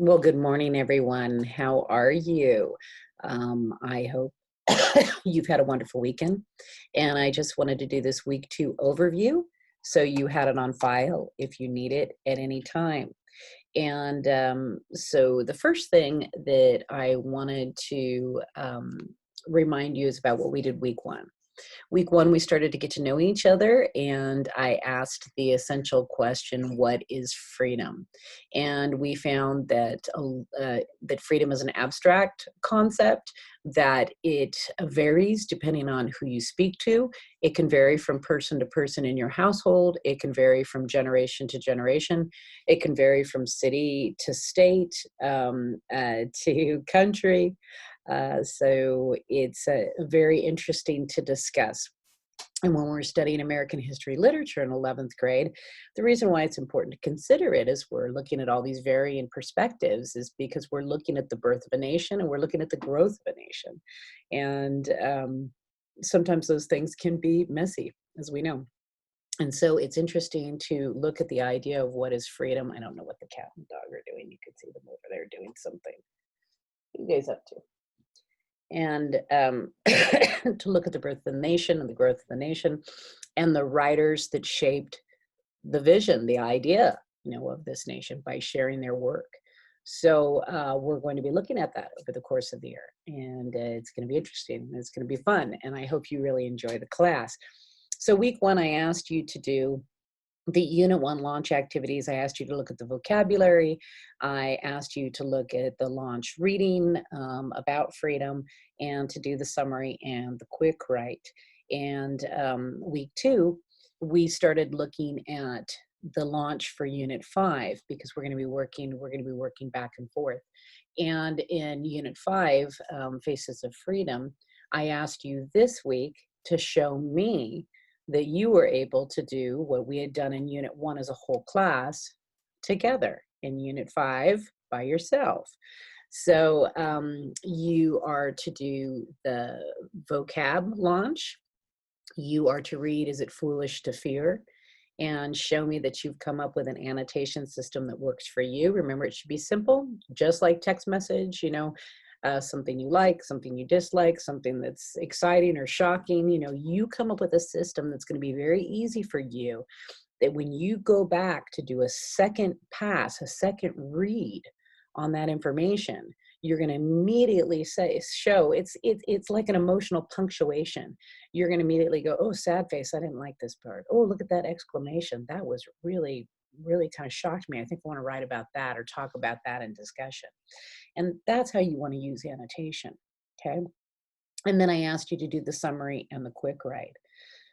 Well, good morning, everyone. How are you? I hope you've had a wonderful weekend. And I just wanted to do this week two overview so you had it on file if you need it at any time. And so the first thing that I wanted to remind you is about what we did week one. Week one, we started to get to know each other, and I asked the essential question, what is freedom? And we found that freedom is an abstract concept, that it varies depending on who you speak to. It can vary from person to person in your household. It can vary from generation to generation. It can vary from city to state, to country. So it's very interesting to discuss. And when we're studying American history literature in 11th grade, the reason why it's important to consider it as we're looking at all these varying perspectives is because we're looking at the birth of a nation and we're looking at the growth of a nation. And sometimes those things can be messy, as we know. And so it's interesting to look at the idea of what is freedom. I don't know what the cat and dog are doing. You can see them over there doing something. What are you guys up to? And to look at the birth of the nation and the growth of the nation and the writers that shaped the vision, the idea, of this nation by sharing their work. So we're going to be looking at that over the course of the year, and it's going to be interesting. And it's going to be fun, and I hope you really enjoy the class. So week one, I asked you to do the Unit 1 launch activities. I asked you to look at the vocabulary. I asked you to look at the launch reading about freedom and to do the summary and the quick write. And week two, we started looking at the launch for Unit 5 because we're going to be working back and forth. And in Unit 5, Faces of Freedom, I asked you this week to show me that you were able to do what we had done in Unit 1 as a whole class together in Unit 5 by yourself. So you are to do the vocab launch. You are to read Is It Foolish to Fear? And show me that you've come up with an annotation system that works for you. Remember, it should be simple, just like text message, something you like, something you dislike, something that's exciting or shocking. You come up with a system that's going to be very easy for you, that when you go back to do a second pass, a second read on that information, you're going to immediately show it's like an emotional punctuation. You're going to immediately go, oh, sad face, I didn't like this part. Oh, look at that exclamation. That was really, really kind of shocked me. I think I want to write about that or talk about that in discussion. And that's how you want to use annotation, okay? And then I asked you to do the summary and the quick write.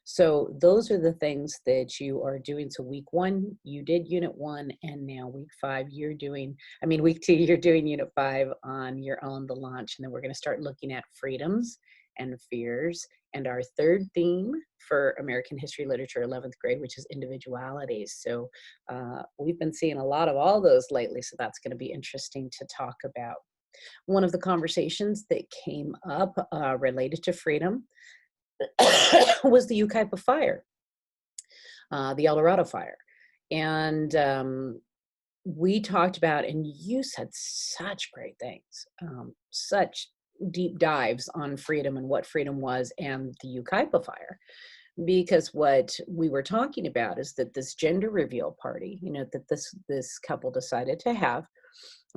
So those are the things that you are doing. So week one, you did Unit 1, and now week 5, week 2, you're doing Unit 5 on your own, the launch. And then we're going to start looking at freedoms and fears, and our third theme for American History Literature 11th grade, which is individualities. So we've been seeing a lot of all those lately, so that's going to be interesting to talk about. One of the conversations that came up related to freedom was the Yucaipa fire, the El Dorado fire. And we talked about, and you said such great things, such deep dives on freedom and what freedom was and the Yucaipa fire. Because what we were talking about is that this gender reveal party, that this couple decided to have,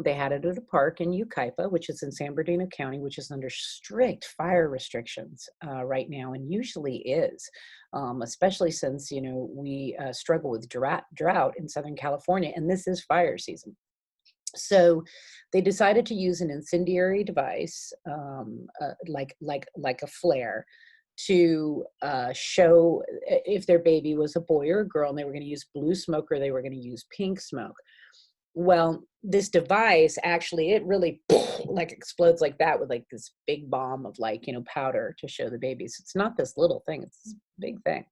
they had it at a park in Yucaipa, which is in San Bernardino County, which is under strict fire restrictions right now, and usually is, especially since, we struggle with drought in Southern California, and this is fire season. So they decided to use an incendiary device, like a flare, to show if their baby was a boy or a girl, and they were going to use blue smoke or they were going to use pink smoke. Well, this device actually, it really like explodes like that with like this big bomb of powder to show the babies. It's not this little thing, it's this big thing.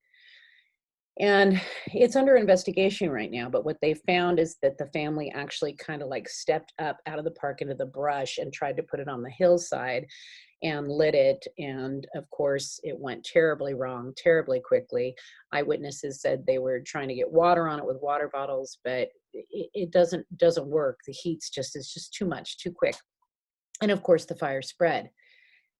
And it's under investigation right now, but what they found is that the family actually kind of like stepped up out of the park into the brush and tried to put it on the hillside and lit it. And of course, it went terribly wrong, terribly quickly. Eyewitnesses said they were trying to get water on it with water bottles, but it doesn't work. The heat's it's just too much, too quick. And of course the fire spread.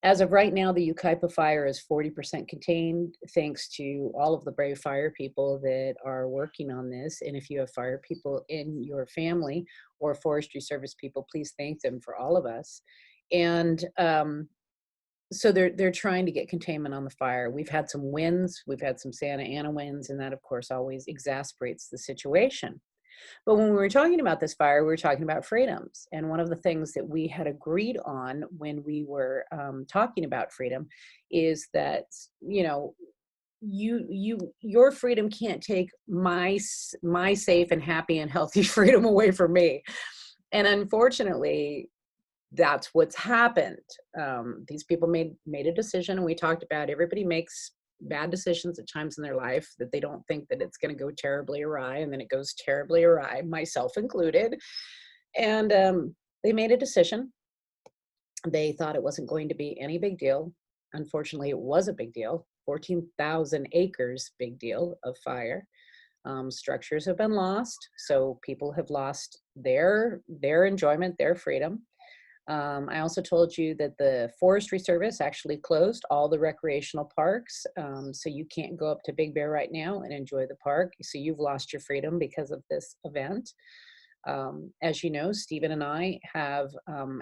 As of right now, the Yucaipa fire is 40% contained, thanks to all of the brave fire people that are working on this. And if you have fire people in your family or forestry service people, please thank them for all of us. And so they're trying to get containment on the fire. We've had some winds, we've had some Santa Ana winds, and that of course always exasperates the situation. But when we were talking about this fire, we were talking about freedoms. And one of the things that we had agreed on when we were talking about freedom is that, you know, your freedom can't take my safe and happy and healthy freedom away from me. And unfortunately, that's what's happened. These people made a decision, and we talked about everybody makes bad decisions at times in their life that they don't think that it's going to go terribly awry, and then it goes terribly awry, myself included. And they made a decision. They thought it wasn't going to be any big deal. Unfortunately, it was a big deal. 14,000 acres, big deal of fire. Structures have been lost, so people have lost their enjoyment, their freedom. I also told you that the Forestry Service actually closed all the recreational parks, so you can't go up to Big Bear right now and enjoy the park. So you've lost your freedom because of this event. As you know, Stephen and I have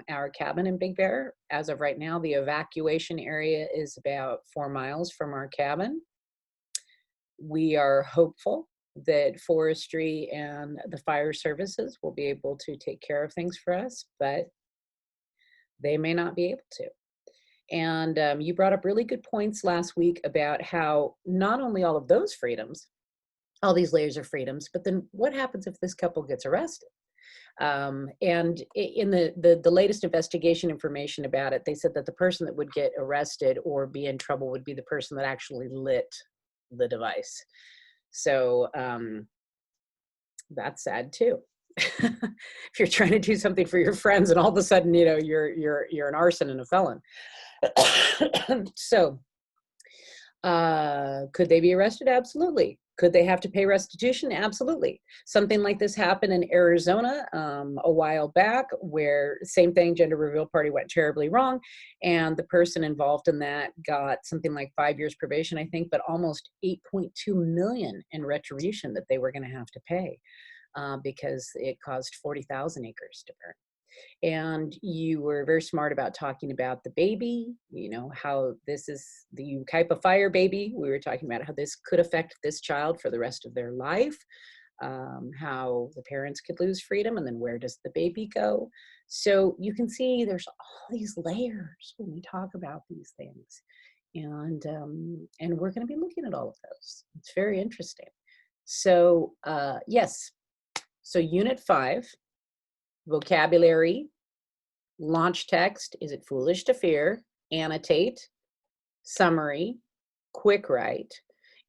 our cabin in Big Bear. As of right now, the evacuation area is about 4 miles from our cabin. We are hopeful that forestry and the fire services will be able to take care of things for us, but they may not be able to. And you brought up really good points last week about how not only all of those freedoms, all these layers of freedoms, but then what happens if this couple gets arrested? And in the latest investigation information about it, they said that the person that would get arrested or be in trouble would be the person that actually lit the device. So that's sad too. If you're trying to do something for your friends and all of a sudden, you know, you're an arson and a felon. So could they be arrested? Absolutely. Could they have to pay restitution? Absolutely. Something like this happened in Arizona a while back, where same thing, gender reveal party went terribly wrong, and the person involved in that got something like 5 years probation, I think, but almost 8.2 million in retribution that they were going to have to pay. Because it caused 40,000 acres to burn. And you were very smart about talking about the baby, you know, how this is the Yucaipa fire baby. We were talking about how this could affect this child for the rest of their life, how the parents could lose freedom, and then where does the baby go? So you can see there's all these layers when we talk about these things. And we're going to be looking at all of those. It's very interesting. So yes. So Unit 5, vocabulary, launch text, is it foolish to fear, annotate, summary, quick write.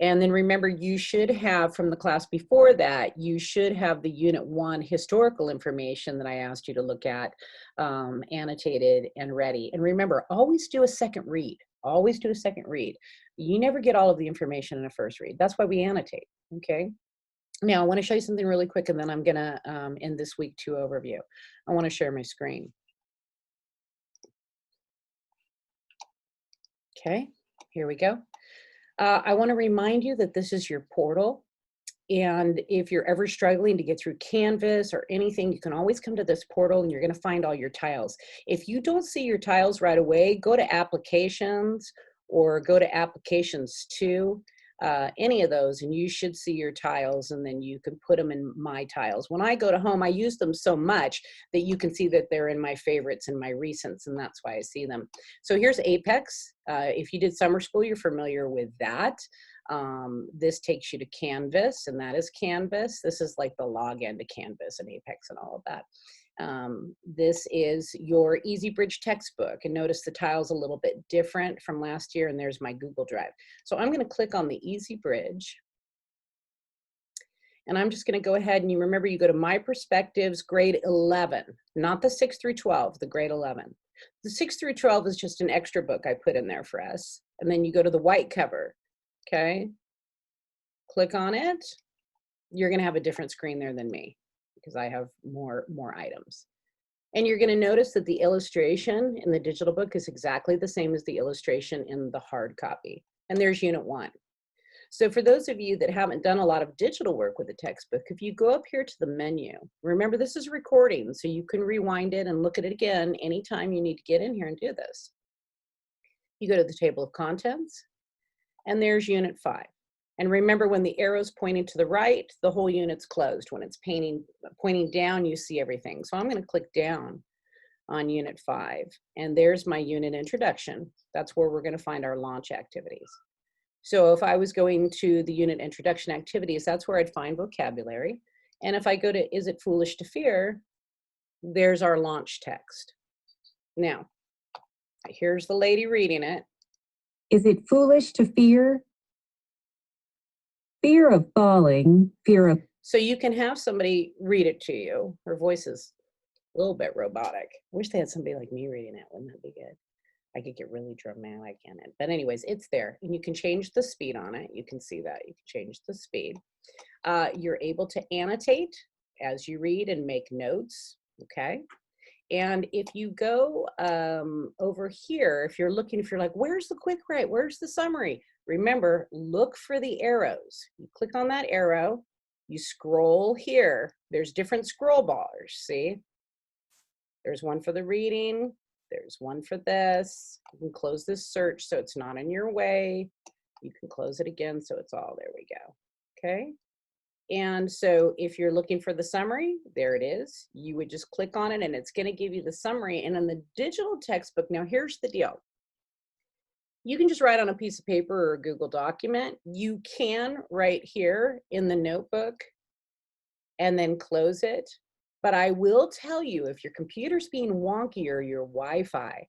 And then remember, you should have, from the class before that, you should have the Unit 1 historical information that I asked you to look at, annotated and ready. And remember, always do a second read. Always do a second read. You never get all of the information in a first read. That's why we annotate, okay? Now, I want to show you something really quick, and then I'm going to end this week 2 overview. I want to share my screen. Okay, here we go. I want to remind you that this is your portal. And if you're ever struggling to get through Canvas or anything, you can always come to this portal and you're going to find all your tiles. If you don't see your tiles right away, go to Applications or go to Applications 2. Any of those, and you should see your tiles, and then you can put them in My Tiles. When I go to Home, I use them so much that you can see that they're in my favorites and my recents, and that's why I see them. So here's Apex. If you did summer school, you're familiar with that. This takes you to Canvas, and that is Canvas. This is like the login to Canvas and Apex and all of that. This is your EasyBridge textbook, and notice the tile's a little bit different from last year, and there's my Google Drive. So I'm going to click on the EasyBridge, and I'm just going to go ahead, and you remember you go to My Perspectives grade 11, not the 6 through 12, the grade 11. The 6 through 12 is just an extra book I put in there for us, and then you go to the white cover, okay? Click on it. You're going to have a different screen there than me, because I have more items. And you're going to notice that the illustration in the digital book is exactly the same as the illustration in the hard copy. And there's unit 1. So for those of you that haven't done a lot of digital work with a textbook, if you go up here to the menu, remember this is recording, so you can rewind it and look at it again anytime you need to get in here and do this. You go to the table of contents, and there's unit 5. And remember, when the arrow's pointing to the right, the whole unit's closed. When it's pointing down, you see everything. So I'm going to click down on unit 5, and there's my unit introduction. That's where we're going to find our launch activities. So if I was going to the unit introduction activities, that's where I'd find vocabulary. And if I go to Is It Foolish to Fear, there's our launch text. Now, here's the lady reading it. Is it foolish to fear? Fear of falling, fear of... So you can have somebody read it to you. Her voice is a little bit robotic. I wish they had somebody like me reading it. Wouldn't that be good? I could get really dramatic in it. But anyways, it's there. And you can change the speed on it. You can see that. You can change the speed. You're able to annotate as you read and make notes, okay? And if you go over here, if you're like, where's the quick write? Where's the summary? Remember, look for the arrows. You click on that arrow, you scroll here. There's different scroll bars, see? There's one for the reading. There's one for this. You can close this search so it's not in your way. You can close it again so it's all, there we go, okay? And so if you're looking for the summary, there it is. You would just click on it and it's gonna give you the summary. And in the digital textbook, now here's the deal. You can just write on a piece of paper or a Google document. You can write here in the notebook and then close it. But I will tell you, if your computer's being wonky or your Wi-Fi,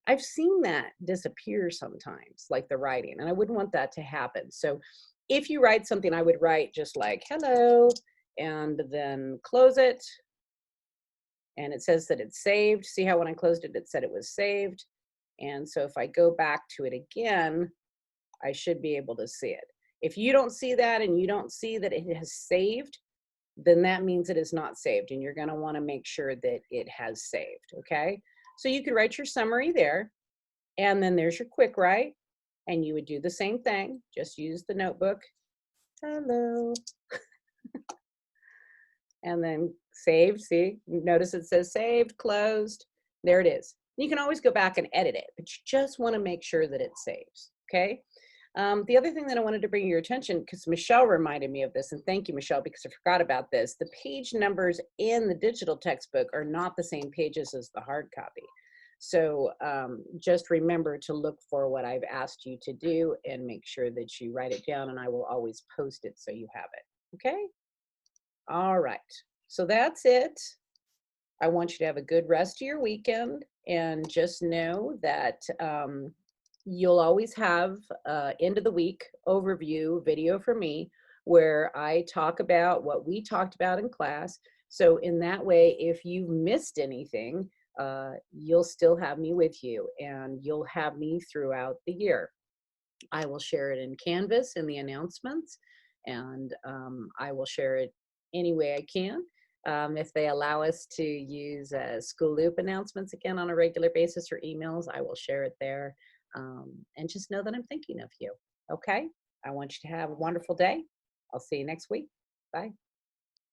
I've seen that disappear sometimes, like the writing, and I wouldn't want that to happen. So if you write something, I would write just like, hello, and then close it. And it says that it's saved. See how when I closed it, it said it was saved. And so if I go back to it again, I should be able to see it. If you don't see that and you don't see that it has saved, then that means it is not saved, and you're going to want to make sure that it has saved, okay? So you could write your summary there, and then there's your quick write, and you would do the same thing, just use the notebook, hello, and then saved, see, notice it says saved, closed, there it is. You can always go back and edit it, but you just want to make sure that it saves, okay? The other thing that I wanted to bring your attention, because Michelle reminded me of this, and thank you, Michelle, because I forgot about this, the page numbers in the digital textbook are not the same pages as the hard copy. So just remember to look for what I've asked you to do and make sure that you write it down, and I will always post it so you have it, okay? All right, so that's it. I want you to have a good rest of your weekend, and just know that you'll always have end of the week overview video from me where I talk about what we talked about in class. So in that way, if you've missed anything, you'll still have me with you, and you'll have me throughout the year. I will share it in Canvas in the announcements, and I will share it any way I can. If they allow us to use School Loop announcements again on a regular basis or emails, I will share it there. And just know that I'm thinking of you, okay? I want you to have a wonderful day. I'll see you next week. Bye.